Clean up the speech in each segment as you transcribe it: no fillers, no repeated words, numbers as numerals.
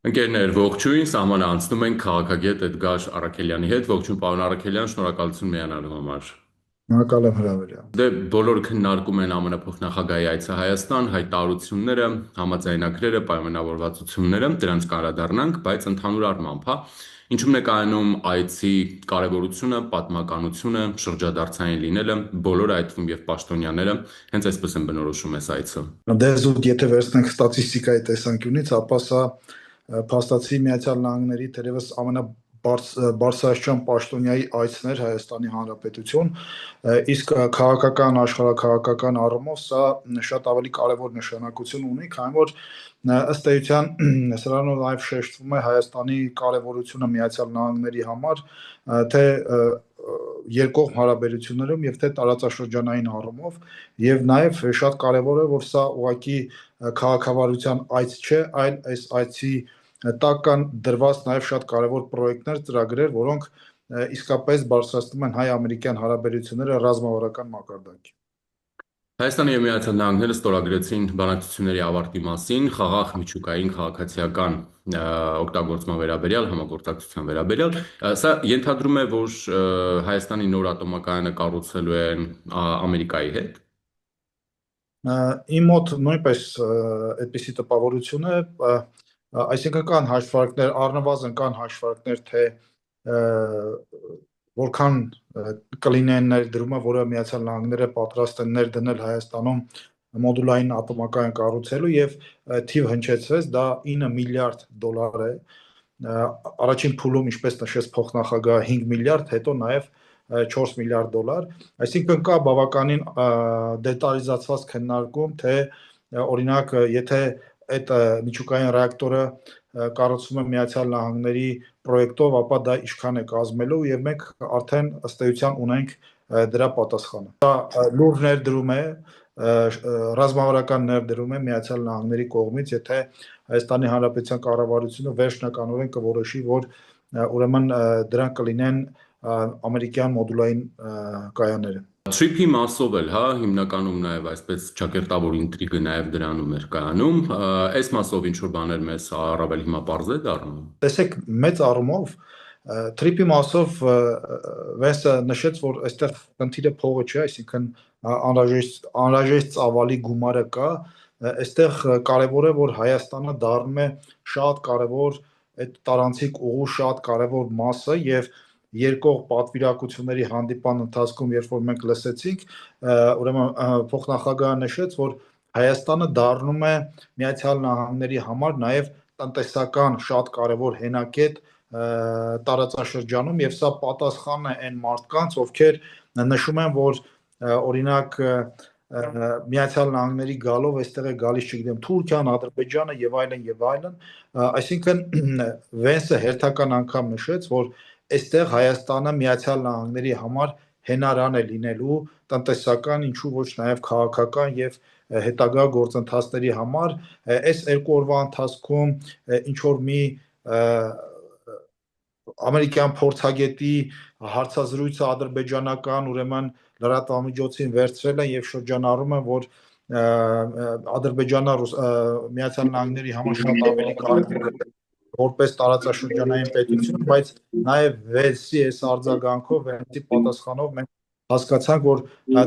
Ընկերներ, ողջույն, սահմանը անցնում ենք քաղաքագետ Էդգար Առաքելյանի հետ։ Ողջույն, պարոն Առաքելյան, շնորհակալություն միանալու համար։ Շնորհակալ եմ հրավերին։ Դե բոլորը քննարկում են ԱՄՆ փոխնախագահի այցը Հայաստան, հայտարարությունները, համաձայնագրերը, պայմանավորվածությունները, դրանց կանդրադառնանք, բայց ընդհանուր առմամբ, ինչու՞մն է կայանում այցի կարևորությունը, պատմականությունը, շրջադարձային լինելը, բոլորը այդ թվում եւ պաշտոնյաները հենց այսպես են բնորոշում այս այցը։ Դե զուտ եթե վերցնենք ստատիստիկայի տեսանկյունից, ապա սա փաստացի Միացյալ Նահանգների թերևս ամենաբարձրաստիճան պաշտոնյայի այցն էր Հայաստանի Հանրապետություն, իսկ քաղաքական, աշխարհաքաղաքական առումով սա շատ ավելի կարևոր նշանակություն ունի, քանի որ ըստ էության սրանով նաև շեշտվում է Հայաստանի կարևորությունը Միացյալ Նահանգների համար, թե երկկողմ հարաբերություններում եւ թե տարածաշրջանային առումով եւ նաեւ շատ կարեւոր է որ սա ուղղակի քաղաքավարության այց չէ, այլ այս այցի տակ կան դրված նաեւ շատ կարեւոր պրոյեկտներ, ծրագրեր, որոնք իսկապես բարձրացնում են հայ-ամերիկյան հարաբերությունները ռազմավարական մակարդակի։ Հայաստանը եւ Միացյալ Նահանգները ստորագրեցին բանակցությունների ավարտի մասին խաղաղ միջուկային քաղաքացիական օգտագործման վերաբերյալ համագործակցության վերաբերյալ սա ենթադրում է որ Հայաստանի նոր ատոմակայանը կառուցելու են Ամերիկայի հետ։ Իմ մոտ նույնպես այդպիսի տպավորություն է, այսինքն կան հաշվարկներ, առնվազն կան հաշվարկներ, թե որքան կլինեն ներդրումը, որը Միացյալ Նահանգները պատրաստ են ներդնել Հայաստանում մոդուլային ատոմակայան կառուցելու եւ թիվ հնչեցրեց, դա 9 միլիարդ դոլար է։ Առաջին փուլում, ինչպես նշեց փոխնախագահը, 5 միլիարդ, հետո նաեւ 4 միլիարդ դոլար, այսինքն կա բավականին դետալիզացված քննարկում, թե օրինակ, եթե այդ միջուկային ռեակտորը կառուցվում է Միացյալ Նահանգների պրոյեկտով, ապա դա ինչքան է կազմելու եւ մենք արդեն ըստ էության ունենք դրա պատասխանը։ Դա լուրջ ներդրում է, ռազմավարական ներդրում է Միացյալ Նահանգների կողմից, եթե Հայաստանի Հանրապետության կառավարությունը վերջնականորեն կորոշի, որ ուրեմն դրանք կլինեն ամերիկյան մոդուլային կայանները։ Թրիփի մասով էլ, հիմնականում նաև այսպես ճակերտավոր ինտրիգը նաև դրանում էր կայանում, այս մասով ինչ որ բաներ մեզ առավել հիմա պարզ է դառնում։ Տեսեք, մեծ առումով թրիփի մասով Վենսը նշեց, որ այստեղ խնդիրը փողը չէ, այսինքն անհրաժեշտ ծավալի գումարը կա, այստեղ կարևոր է, որ Հայաստանը դառնում է շատ կարևոր այդ տարանցիկ ուղու շատ կարևոր մասը եւ երկող պատվիրակությունների հանդիպան ընթացքում, երբ որ մենք լսեցինք, ուրեմն փոխնախագահը նշեց, որ Հայաստանը դառնում է Միացյալ Նահանգների համար նաև տնտեսական շատ կարևոր հենակետ տարածաշրջանում եւ սա պատասխանն է այն մարդկանց, ովքեր նշում են, որ օրինակ Միացյալ Նահանգների գալով այստեղ է գալիս, չգիտեմ, Թուրքիան, Ադրբեջանը եւ այլն, այսինքն Վենսը հերթական անգամ նշեց, որ այստեղ Հայաստանը Միացյալ Նահանգների համար հենարան է լինելու տնտեսական, ինչու ոչ նաև քաղաքական եւ հետագա գործընթացների համար այս երկու օրվա ընթացքում ինչ որ մի ամերիկյան փորձագետի հարցազրույցը ադրբեջանական ուրեմն լրատվամիջոցին վերցրել են եւ շրջանառում են, որ Ադրբեջանը Միացյալ Նահանգների համար շատ ավելի կարևոր է որպես տարածաշրջանային պետություն, բայց նաև Վելսի այս արձագանքով, Վելսի պատասխանով մենք հասկացանք, որ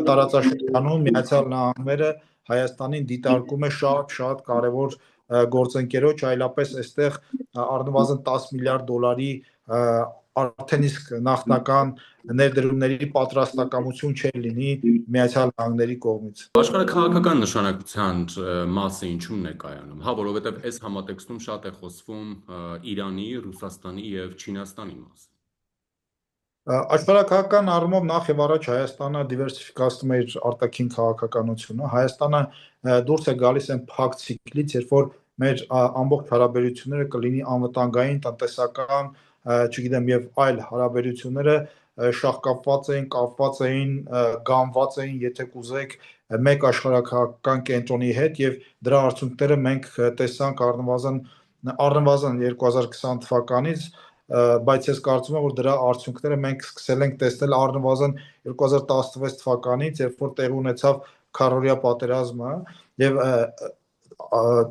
տարածաշրջանում Միացյալ Նահանգները Հայաստանին դիտարկում է շատ կարևոր գործընկերոջ, այլապես այստեղ առնվազն 10 միլիարդ դոլարի արդեն իսկ նախնական ներդրումների պատրաստակամություն չէ լինի Միացյալ Նահանգների կողմից։ Աշխարհաքաղաքական նշանակության մասը ինչու՞մն է կայանում, որովհետև այս համատեքստում շատ է խոսվում Իրանի, Ռուսաստանի եւ Չինաստանի մասին։ Աշխարհաքաղաքական առումով նախ եւ առաջ Հայաստանը դիվերսիֆիկացնում է իր արտաքին քաղաքականությունը։ Հայաստանը դուրս է գալիս այն փակ ցիկլից, երբ որ մեր ամբողջ հարաբերությունները կլինի անվտանգային, տնտեսական, չգիտեմ, եւ այլ հարաբերությունները շահկապված էին, կապված էին, գանված էին, եթե կուզեք, մեկ աշխարհաքաղաքական կենտրոնի հետ եւ դրա արդյունքները մենք տեսանք առնվազն 2020 թվականից, բայց ես կարծում եմ, որ դրա արդյունքները մենք սկսել ենք տեսնել առնվազն 2016 թվականից, երբ որ տեղի ունեցավ քառօրյա պատերազմը եւ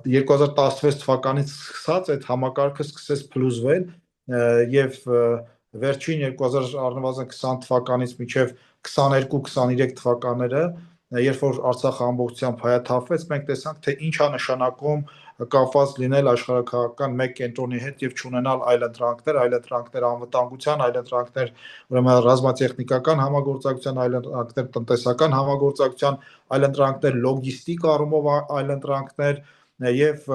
2016 թվականից սկսած այդ համակարգը սկսեց փլուզվել եւ վերջին 2020 թվականից մինչեւ 22-23 թվականները, երբ որ Արցախը ամբողջությամբ հայաթափվեց, մենք տեսանք, թե ինչ է նշանակում կապված լինել աշխարհաքաղաքական մեկ կենտրոնի հետ եւ չունենալ այլընտրանքներ անվտանգության, այլընտրանքներ ուրեմն ռազմատեխնիկական համագործակցության, այլընտրանքներ տնտեսական համագործակցության, այլընտրանքներ լոգիստիկ առումով այլընտրանքներ եւ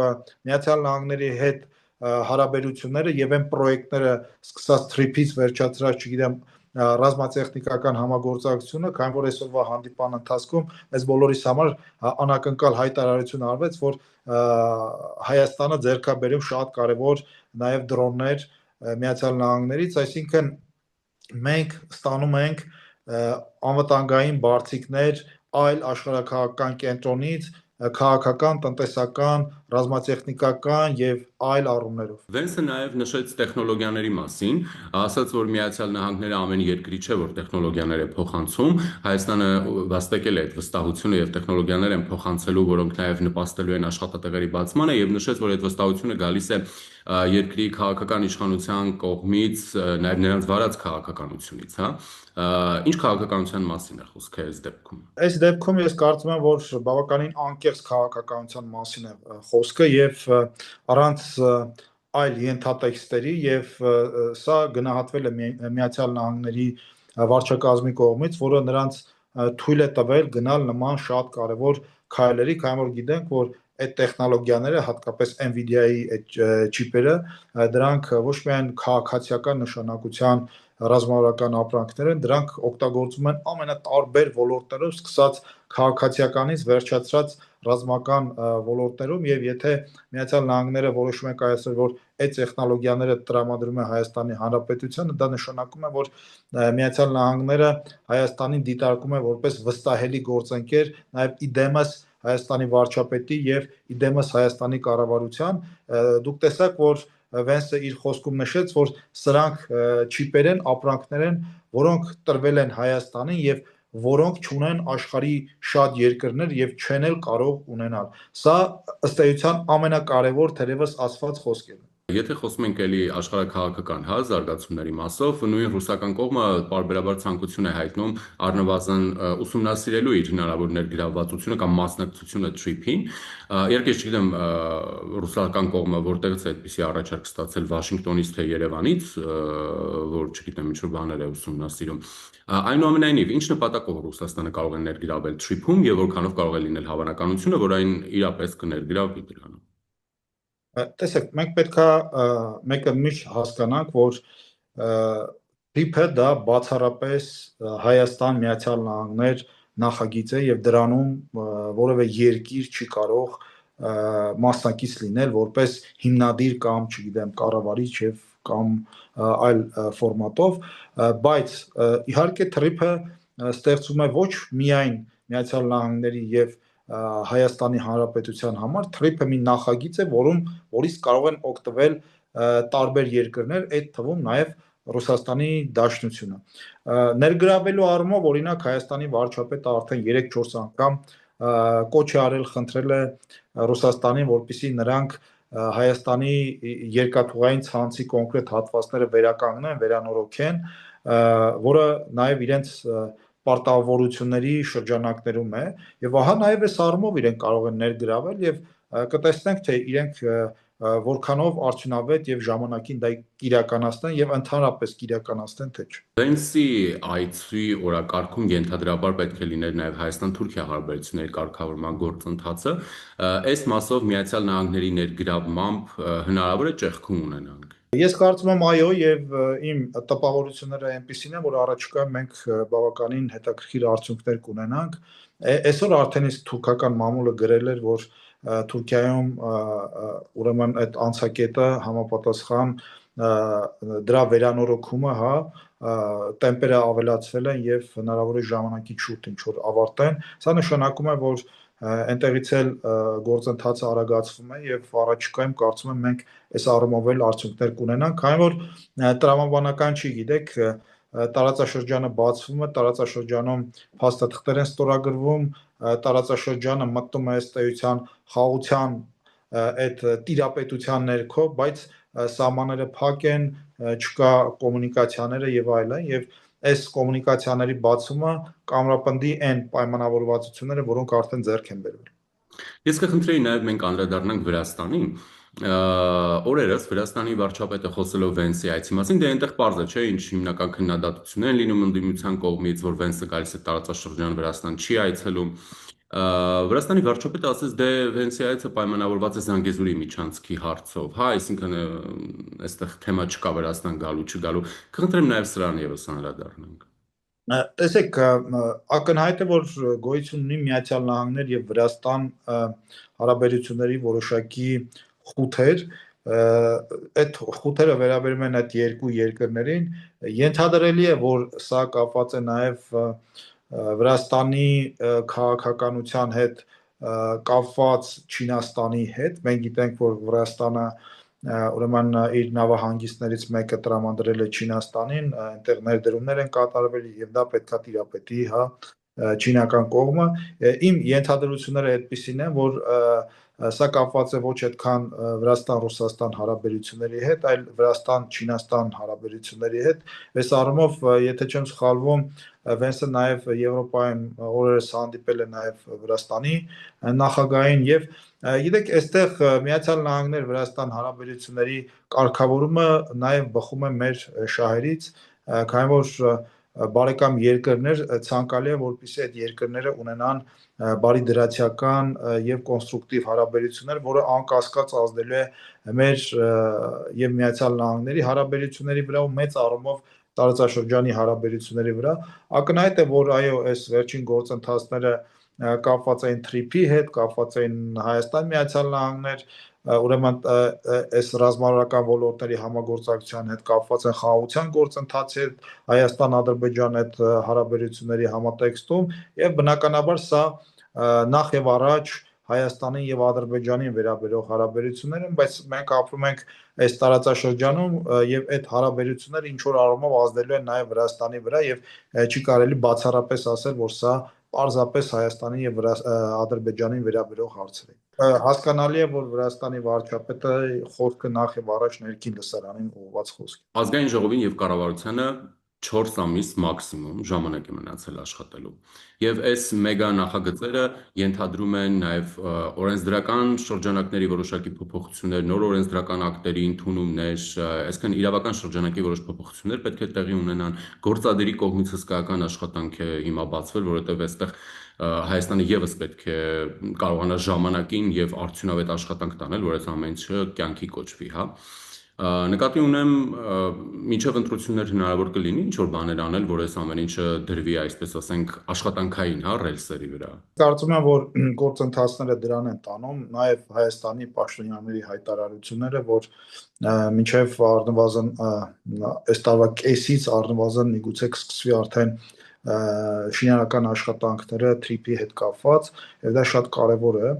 Միացյալ Նահանգների հետ հարաբերությունները եւ այն պրոյեկտները սկսած թրիփից վերջացրած, չգիտեմ, ռազմատեխնիկական համագործակցությունը, քանի որ այսօրվա հանդիպան ընթացքում այս բոլորիս համար անակնկալ հայտարարություն արվեց, որ Հայաստանը ձեռքաբերում շատ կարևոր նաև դրոններ Միացյալ Նահանգներից, այսինքն մենք ստանում ենք անվտանգային բարձիկներ այլ աշխարհաքաղաքական կենտրոնից, քաղաքական, տնտեսական, ռազմատեխնիկական եւ այլ առումներով։ Վենսը նաև նշեց տեխնոլոգիաների մասին, ասաց, որ Միացյալ Նահանգները ամեն երկրի չէ, որ տեխնոլոգիաներ է փոխանցում, Հայաստանը վաստակել է այդ վստահությունը եւ տեխնոլոգիաներ են փոխանցելու, որոնք նաև նպաստելու են աշխատատեղերի բացմանը եւ նշեց, որ այդ վստահությունը գալիս է երկրի քաղաքական իշխանության կողմից, նաև նրանց վարած քաղաքականությունից, հա։ Ինչ քաղաքականության մասին է խոսքը այս դեպքում։ Այս դեպքում ես կարծում եմ, որ բավականին անկեղծ քաղաքականության մասին է խոսքը եւ առանց այլ ենթատեքստերի եւ սա գնահատվել է Միացյալ Նահանգների վարչակազմի կողմից, որը նրանց թույլ է տվել գնալ նման շատ կարևոր քայլերի, քանի որ գիտենք, որ այդ տեխնոլոգիաները, հատկապես Nvidia-ի այդ չիպերը, դրանք ոչ միայն քաղաքացիական նշանակության ռազմավարական ապրանքներ են, դրանք օգտագործվում են ամենատարբեր ոլորտներում, սկսած քաղաքացիականից վերջացրած ռազմական ոլորտներում եւ եթե Միացյալ Նահանգները որոշում է կայացնել, որ այդ տեխնոլոգիաները տրամադրում է Հայաստանի Հանրապետությանը, դա նշանակում է, որ Միացյալ Նահանգները Հայաստանին դիտարկում է որպես վստահելի գործընկեր, նաեւ իդեմս Հայաստանի վարչապետի եւ իդեմս Հայաստանի կառավարության, դուք տեսաք, որ Վենսը իր խոսքում նշեց, որ սրանք չիպեր են, ապրանքներ են, որոնք տրվել են Հայաստանին եւ որոնք չունեն աշխարհի շատ երկրներ եւ չեն էլ կարող ունենալ։ Սա ըստ էության ամենակարևոր թերևս ասված խոսքերն են։ Եթե խոսում ենք էլի աշխարհաքաղաքական զարգացումների մասով, նույն ռուսական կողմը պարբերաբար ցանկություն է հայտնում առնվազն ուսումնասիրելու իր հնարավոր ներգրավվածությունը կամ մասնակցությունը TRIP-ին։ Իհարկե չգիտեմ ռուսական կողմը որտեղից է այդպիսի առաջարկ ստացել Վաշինգտոնից թե Երևանից, որ չգիտեմ ինչ-որ բաներ է ուսումնասիրում։ Այնուամենայնիվ, ինչ նպատակով Ռուսաստանը կարող է ներգրավել TRIP-ում եւ որքանով կարող է լինել հավանականությունը, որ այն իրապես կներգրավվի դրանում։ Տեսեք, մենք պետքա մեկը միշտ հասկանանք, որ TRIP-ը դա բացառապես Հայաստան Միացյալ Նահանգներ նախագիծ է եւ դրանում որևէ երկիր չի կարող մասնակից լինել որպես հիմնադիր կամ, չգիտեմ, կառավարիչ եւ կամ այլ ֆորմատով, բայց իհարկե TRIP-ը ստեղծում է ոչ միայն Միացյալ Նահանգների եւ Հայաստանի Հանրապետության համար TRIP-ը մի նախագիծ է, որից կարող են օգտվել տարբեր երկրներ, այդ թվում նաև Ռուսաստանի Դաշնությունը։ Ներգրավելու առումով օրինակ Հայաստանի վարչապետը արդեն 3-4 անգամ կոչ է արել, խնդրել է Ռուսաստանին, որպեսզի նրանք Հայաստանի երկաթուղային ցանցի կոնկրետ հատվածները վերականգնեն, վերանորոգեն, որը նաև իրենց պարտավորությունների շրջանակներում է եւ ահա նաեւ այս առումով իրենք կարող են ներգրավել եւ կտեսնենք թե իրենք որքանով արդյունավետ եւ ժամանակին դա իրականացնեն եւ ընդհանրապես իրականացնեն թե չէ։ Վենսի այցի օրակարգում ենթադրաբար պետք է լիներ նաև Հայաստան-Թուրքիա հարաբերությունների կարգավորման գործընթացը։ Այս մասով Միացյալ Նահանգների ներգրավմամբ հնարավոր է ճեղքում ունենանք։ Ես կարծում եմ այո եւ իմ տպավորությունները այնպեսին են, որ առաջիկայում մենք բավականին հետաքրքիր արդյունքներ կունենանք։ Այսօր արդեն իսկ թուրքական մամուլը գրել էր, որ Թուրքիայում ուրեմն այդ անցակետը համապատասխան դրա վերանորոգումը, հա, տեմպերը ավելացվել են եւ հնարավոր է ժամանակի շուրջ ինչ որ ավարտեն։ Սա նշանակում է, որ այնտեղից էլ գործընթացը արագացվում է եւ առաջիկայում կարծում եմ մենք այս առումով էլ արդյունքներ կունենանք, քանի որ տրամաբանական չի, գիտեք, տարածաշրջանը բացվում է, տարածաշրջանում փաստաթղթեր են ստորագրվում, տարածաշրջանը մտնում է ըստ էության խաղաղության այդ տիրապետության ներքո, բայց սահմանները փակ են, չկա կոմունիկացիաները եւ այլն, եւ այս կոմունիկացիաների բացումը կամրապնդի այն պայմանավորվածությունները, որոնք արդեն ձեռք են բերվել։ Ես կխնդրեի նաև մենք անդրադառնանք Վրաստանին։ Օրերս Վրաստանի վարչապետը խոսելով Վենսի այցի մասին, դե այնտեղ պարզ է, չէ, ինչ հիմնական քննադատություններ են լինում ընդդիմության կողմից, որ Վենսը գալիս է տարածաշրջան Վրաստան չի այցելում։ Վրաստանի վարչապետը ասաց, դե Վենսի այցը պայմանավորված է Զանգեզուրի միջանցքի հարցով, հա, այսինքն այստեղ թեմա չկա Վրաստան գալու, չգալու։ Կխնդրեմ նաև սրան եւս անդրադառնանք։ Տեսեք, ակնհայտ է, որ գոյություն ունի Միացյալ Նահանգներ եւ Վրաստան հարաբերությունների որոշակի խութեր, այդ խութերը վերաբերում են այդ երկու երկրներին, ենթադրելի է, որ սա կապված է նաեւ Վրաստանի քաղաքականության հետ կապված Չինաստանի հետ։ Մենք գիտենք, որ Վրաստանը ուրեմն իր նավահանգիստներից մեկը տրամադրել է Չինաստանին, այնտեղ ներդրումներ են կատարվել եւ դա պետքա տիրապետի, հա, չինական կողմը։ Իմ ենթադրությունները այդպիսին են, որ սա կապված է ոչ այդքան Վրաստան-Ռուսաստան հարաբերությունների հետ, այլ Վրաստան-Չինաստան հարաբերությունների հետ։ Այս առումով, եթե չեմ սխալվում, Վենսը նաև Եվրոպայում օրերս հանդիպել է նաև Վրաստանի նախագահին եւ գիտեք, այստեղ Միացյալ Նահանգներ Վրաստան հարաբերությունների կարգավորումը նաև բխում է մեր շահերից, քանի որ բարեկամ երկրներ ցանկալի է, որպեսզի այդ երկրները ունենան բարի դրացիական եւ կոնստրուկտիվ հարաբերություններ, որը անկասկած ազդելու է մեր եւ Միացյալ Նահանգների հարաբերությունների վրա ու մեծ առումով տարածաշրջանի հարաբերությունների վրա։ Ակնհայտ է, որ այո, այս վերջին գործընթացները կապված էին TRIP-ի հետ, կապված էին Հայաստան Միացյալ Նահանգներ, ուրեմն այս ռազմավարական ոլորտների համագործակցության հետ կապված են խաղաղության գործընթացի հետ, Հայաստան-Ադրբեջան այդ հարաբերությունների համատեքստում եւ բնականաբար սա նախ եւ առաջ Հայաստանին եւ Ադրբեջանին վերաբերող հարաբերություններ են, բայց մենք ապրում ենք այս տարածաշրջանում եւ այդ հարաբերությունները ինչ որ առումով ազդելու են նաեւ Վրաստանի վրա եւ չի կարելի բացառապես ասել, որ սա պարզապես Հայաստանի եւ Ադրբեջանին վերաբերող հարցեր են։ Հասկանալի է, որ Վրաստանի վարչապետը խոսքը նախ եւ առաջ ներքին լսարանին ուղղված խոսք է։ Ազգային ժողովին եւ կառավարությանը 4 ամիս մաքսիմում ժամանակ է մնացել աշխատելու։ Եվ այս մեգա նախագծերը ենթադրում են նաև օրենսդրական շրջանակների որոշակի փոփոխություններ, նոր օրենսդրական ակտերի ընդունումներ, այսինքն իրավական շրջանակի որոշ փոփոխություններ պետք է տեղի ունենան։ Գործադիրի կողմից հսկայական աշխատանք է հիմա բացվել, որովհետև այստեղ Հայաստանը եւս պետք է կարողանա ժամանակին եւ արդյունավետ աշխատանք տանել, որ այս ամեն ինչը կյանքի կոչվի, հա։ Նկատի ունեմ մինչև ընտրություններ հնարավոր կլինի ինչ որ բաներ անել, որ այս ամեն ինչը դրվի, այսպես ասենք, աշխատանքային, հա, ռելսերի վրա։ Կարծում եմ, որ գործընթացները դրան են տանում, նաև Հայաստանի պաշտոնյաների հայտարարությունները, որ մինչև առնվազն այս տարվա կեսից առնվազն միգուցե կսկսվի արդեն շինարարական աշխատանքները TRIP-ի հետ կապված, եւ դա շատ կարեւոր է։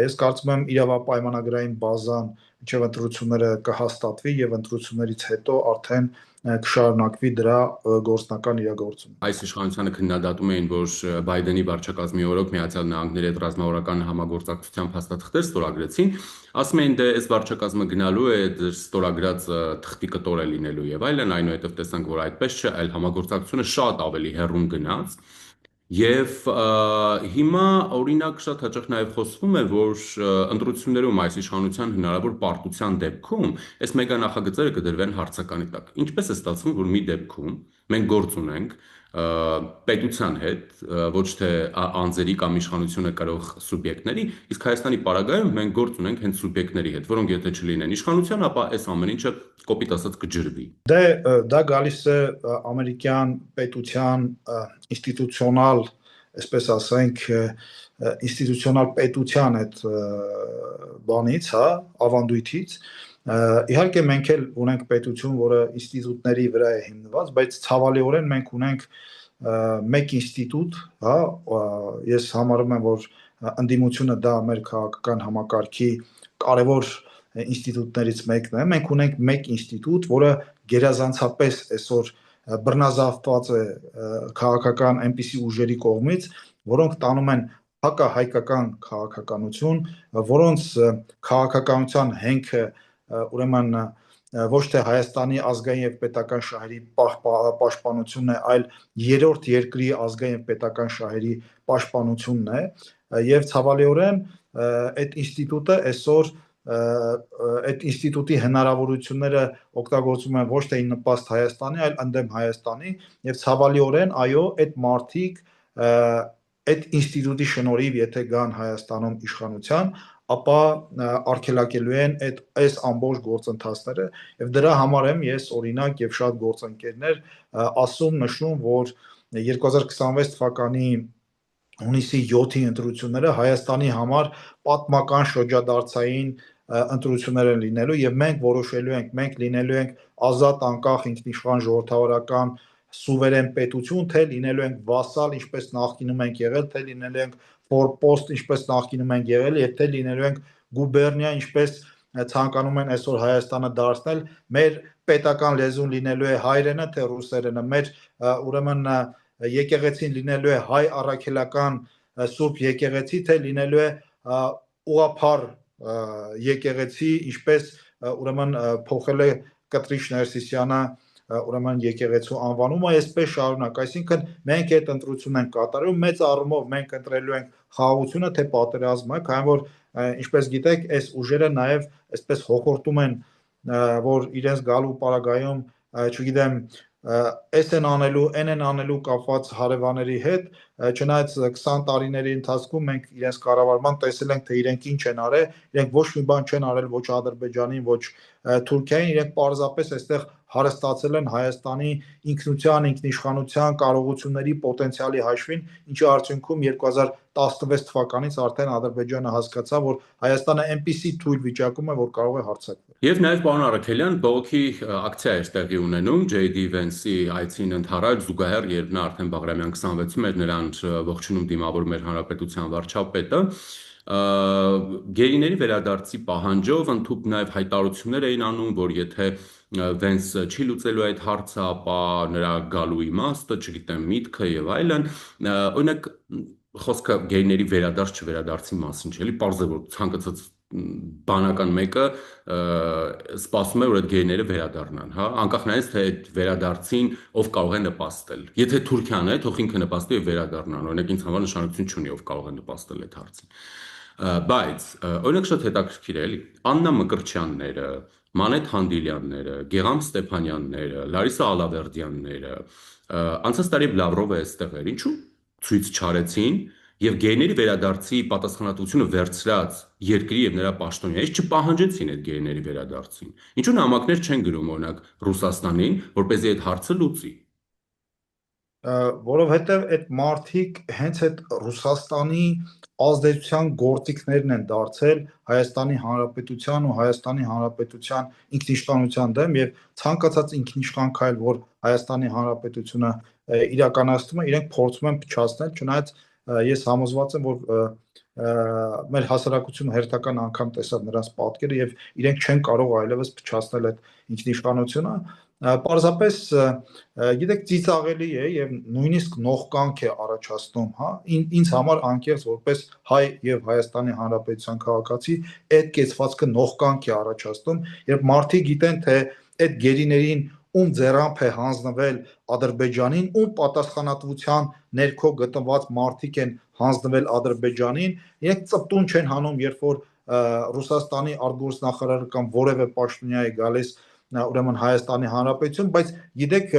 Ես կարծում եմ իրավապայմանագրային բազան մինչև ընտրությունները կհաստատվի եւ ընտրություններից հետո արդեն կշարունակվի դրա գործնական իրագործումը։ Այս իշխանությանը քննադատում էին, որ Բայդենի վարչակազմի օրոք Միացյալ Նահանգների հետ ռազմավարական համագործակցության փաստաթղթեր ստորագրեցին, ասում էին դե այս վարչակազմը գնալու է, ստորագրած թղթի կտոր է լինելու եւ այլն, այնուհետեւ տեսանք, որ այդպես չէ, այլ համագործակցությունը շատ ավելի հեռուն գնաց։ Եվ հիմա օրինակ շատ հաճախ նաև խոսվում է, որ ընտրություններում այս իշխանության հնարավոր պարտության դեպքում այս մեգա նախագծերը կդրվեն հարցականի տակ։ Ինչպես է ստացվում, որ մի դեպքում մենք գործ ունենք պետության հետ, ոչ թե անձերի կամ իշխանությունը կրող սուբյեկտների, իսկ Հայաստանի պարագայում մենք գործ ունենք հենց սուբյեկտների հետ, որոնք եթե չլինեն իշխանության, ապա այս ամեն ինչը կոպիտ ասած կջրվի։ Դե դա գալիս է ամերիկյան պետության ինստիտուցիոնալ, այսպես ասենք, ինստիտուցիոնալ պետության այդ բանից, հա, ավանդույթից։ Իհարկե մենք էլ ունենք պետություն, որը ինստիտուտների վրա է հիմնված, բայց ցավալիորեն մենք ունենք մեկ ինստիտուտ, հա, ես համարում եմ, որ ընդդիմությունը դա մեր քաղաքական համակարգի կարևոր ինստիտուտներից մեկն է։ Մենք ունենք մեկ ինստիտուտ, որը գերազանցապես այսօր բռնազավթված է քաղաքական այնպիսի ուժերի կողմից, որոնք տանում են հակահայկական քաղաքականություն, որոնց քաղաքականության հենքը ուրեմն ոչ թե Հայաստանի ազգային եւ պետական շահերի պաշտպանությունն է, այլ երրորդ երկրի ազգային եւ պետական շահերի պաշտպանությունն է, եւ ցավալիորեն այդ ինստիտուտը այսօր այդ ինստիտուտի հնարավորությունները օգտագործում են ոչ թե նպաստ Հայաստանի, այլ ընդդեմ Հայաստանի, եւ ցավալիորեն այո, այդ մարդիկ այդ ինստիտուտի շնորհիվ եթե գան Հայաստանում իշխանության, ապա արգելակելու են այս ամբողջ գործընթացները եւ դրա համար եմ ես օրինակ եւ շատ գործընկերներ ասում նշում, որ 2026 թվականի հունիսի 7-ի ընտրությունները Հայաստանի համար պատմական շրջադարձային ընտրություններ են լինելու եւ մենք որոշելու ենք, մենք լինելու ենք ազատ, անկախ, ինքնիշխան ժողովրդավարական սուվերեն պետություն, թե լինելու ենք վասալ, ինչպես նախկինում ենք եղել, թե լինելու ենք ֆորպոստ, ինչպես նախկինում ենք եղել, եւ թե լինելու ենք գուբերնիա, ինչպես ցանկանում են այսօր Հայաստանը դարձնել, մեր պետական լեզուն լինելու է հայերենը, թե ռուսերենը, մեր ուրեմն եկեղեցին լինելու է հայ առաքելական սուրբ եկեղեցի, թե լինելու է ուղղափառ եկեղեցի, ինչպես ուրեմն փոխել է Կտրիչ Ներսիսյանը ուրեմն եկեղեցու անվանումը, այսպես շարունակ, այսինքն մենք այդ ընտրությունն ենք կատարում, մեծ առումով մենք ընտրելու ենք խաղաղությունը, թե պատերազմը, քանի որ ինչպես գիտեք, այս ուժերը նաև այսպես հոխորտում են, որ իրենց գալու պարագայում, չգիտեմ, այս են անելու, այն են անելու կապված հարևանների հետ, չնայած 20 տարիների ընթացքում մենք իրենց կառավարման տեսել ենք, թե իրենք ինչ են արել, իրենք ոչ մի բան չեն արել ոչ Ադրբեջանին, ոչ Թուրքիային, իրենք պարզապես այստեղ հարստացել են Հայաստանի ինքնության, ինքնիշխանության, կարողությունների պոտենցիալի հաշվին, ինչի արդյունքում 2016 թվականից արդեն Ադրբեջանը հասկացավ, որ Հայաստանը այնպիսի թույլ վիճակում է, որ կարող է հարձակվել։ Եվ նաև պարոն Արաքելյան, բողոքի ակցիա էր տեղի ունենում J.D. Vance-ի այցին ընդհանրալ զուգահեռ, երբ նա արդեն Բաղրամյան 26-ում էր նրան ողջունում դիմավոր մեր հանրապետության վարչապետը, գեյների վերադարձի պահանջով ընդհուպ նաև հայտարարություններ էին անում, որ եթե Vance չի լուծելու այդ հարցը, ապա նրա գալու իմաստը, չգիտեմ, միտքը եւ այլն, օրինակ խոսքը գեյների վերադարձ չվերադարձի մասին չէ, էլի պարզ է, որ ցանկացած բանական մեկը սպասում է, որ այդ գեյները վերադառնան, հա, անկախ նայած թե այդ վերադարձին ով կարող է նպաստել։ Եթե Թուրքիան է, թող ինքը նպաստի եւ վերադառնան, օրինակ ինձ համար նշանակություն չունի ով կարող է նպաստել այդ հարցին։ Բայց օրինակ շատ հետաքրքիր է, էլի, Աննա Մկրտչյանները, Մանեթ Հանդիլյանները, Գեգամ Ստեփանյանները, Լարիսա Ալավերդյանները, անցած տարի Լավրովը այստեղ էր, ինչու ցույց չարեցին եւ գեյների վերադարձի պատասխանատվությունը վերցրած երկրի եւ նրա պաշտոնյայից չպահանջեցին այդ գեյների վերադարձին։ Ինչու նամակներ չեն գրում օրինակ Ռուսաստանին, որպեսզի այդ հարցը լուծի։ Որովհետեւ այդ մարդիկ հենց այդ Ռուսաստանի ազդեցության գործիքներն են դարձել Հայաստանի Հանրապետության ու Հայաստանի Հանրապետության ինքնիշխանության դեմ եւ ցանկացած ինքնիշխան քայլ, որ Հայաստանի Հանրապետությունը իրականացնում է, իրենք փորձում են փչացնել, չնայած ես համոզված եմ, որ մեր հասարակությունը հերթական անգամ տեսավ նրանց պատկերը եւ իրենք չեն կարող այլևս փչացնել այդ ինքնիշխանությունը։ Պարզապես գիտեք ծիծաղելի է եւ նույնիսկ նողկանք է առաջացնում, հա, ինձ համար անկեղծ որպես հայ եւ Հայաստանի Հանրապետության քաղաքացի այդ կեցվածքը նողկանք է առաջացնում, երբ մարդիկ գիտեն, թե այդ գերիներին ում ձեռամբ է հանձնվել Ադրբեջանին, ում պատասխանատվության ներքո գտնված մարդիկ են հանձնվել Ադրբեջանին, իրենք ծպտուն չեն հանում, երբ որ Ռուսաստանի արտգործնախարարը կամ որևէ պաշտոնյա է գալիս ուրեմն Հայաստանի Հանրապետություն, բայց գիտեք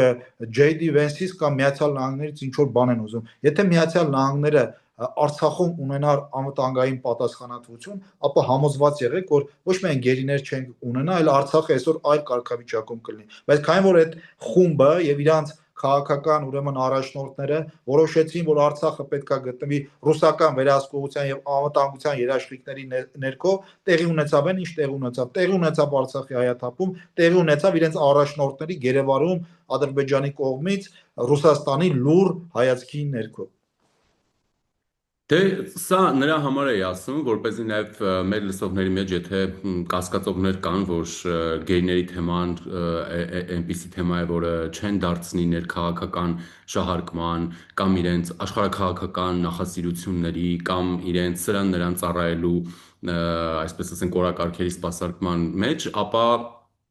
J.D. Vance-ից կամ Միացյալ Նահանգներից ինչ որ բան են ուզում։ Եթե Միացյալ Նահանգները Արցախում ունենար անվտանգային պատասխանատվություն, ապա համոզված եղեք, որ ոչ միայն գերիներ չեն ունենա, այլ Արցախը այսօր այլ կարգավիճակում կլինի։ Բայց քանի որ այդ խումբը եւ իրանց քաղաքական ուրեմն առաջնորդները որոշեցին, որ Արցախը պետքա գտնվի ռուսական վերահսկողության եւ անվտանգության երաշխիքների ներքո, տեղի ունեցավ այն, ինչ տեղի ունեցավ։ Տեղի ունեցավ Արցախի հայաթափում, տեղի ունեցավ իրենց առաջնորդների գերեվարում Ադրբեջանի կողմից Ռուսաստանի լուր հայացքի ներքո։ Դե սա նրա համար էի ասում, որպեսզի նաև մեր լսողների մեջ, եթե կասկածողներ կան, որ գեյների թեման այնպիսի թեմա է, որը չեն դարձնի ներքաղաքական շահարկման կամ իրենց աշխարհաքաղաքական նախասիրությունների կամ իրենց սրան նրան ծառայելու, այսպես ասենք, օրակարգերի սպասարկման մեջ, ապա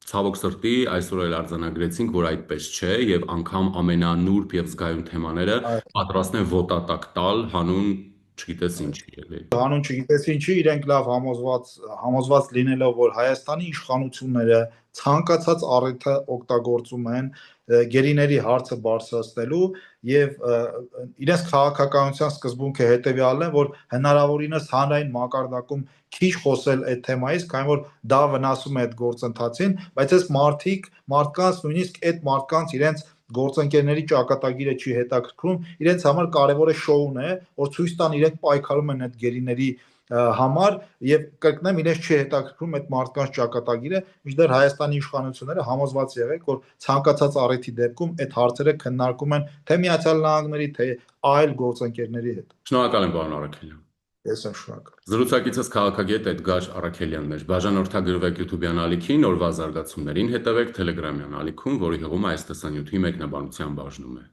ցավոք սրտի այսօր էլ արձանագրեցինք, որ այդպես չէ եւ անգամ ամենանուրբ եւ զգայուն թեմաները պատրաստ են ոտատակ տալ հանուն չգիտես ինչի էլի։ Հանուն չգիտես ինչի, իրենք լավ համոզված լինելով, որ Հայաստանի իշխանությունները ցանկացած առիթը օգտագործում են գերիների հարցը բարձրացնելու եւ իրենց քաղաքականության սկզբունքը հետեւյալն է, որ հնարավորինս հանրային մակարդակում քիչ խոսել այդ թեմայից, քանի որ դա վնասում է այդ գործընթացին, բայց այս մարդկանց նույնիսկ այդ մարդկանց իրենց գործընկերների ճակատագիրը չի հետաքրքրում, իրենց համար կարևոր է շոուն է, որ ցույց տան իրենք պայքարում են այդ գերիների համար եւ կրկնեմ իրենց չի հետաքրքրում այդ մարդկանց ճակատագիրը, մինչդեռ Հայաստանի իշխանությունները համոզված եղեք, որ ցանկացած առիթի դեպքում այդ հարցերը քննարկում են թե Միացյալ Նահանգների, թե այլ գործընկերների հետ։ Շնորհակալ եմ, պարոն Արաքելյան։ Ես եմ շնորհակալ։ Զրուցակիցս քաղաքագետ Էդգար Առաքելյանն էր։ Բաժանորդագրվեք YouTube-յան ալիքին, օրվա զարգացումներին հետևեք Telegram-յան ալիքում, որի հղումը այս տեսանյութի մեկնաբանության բաժնում է։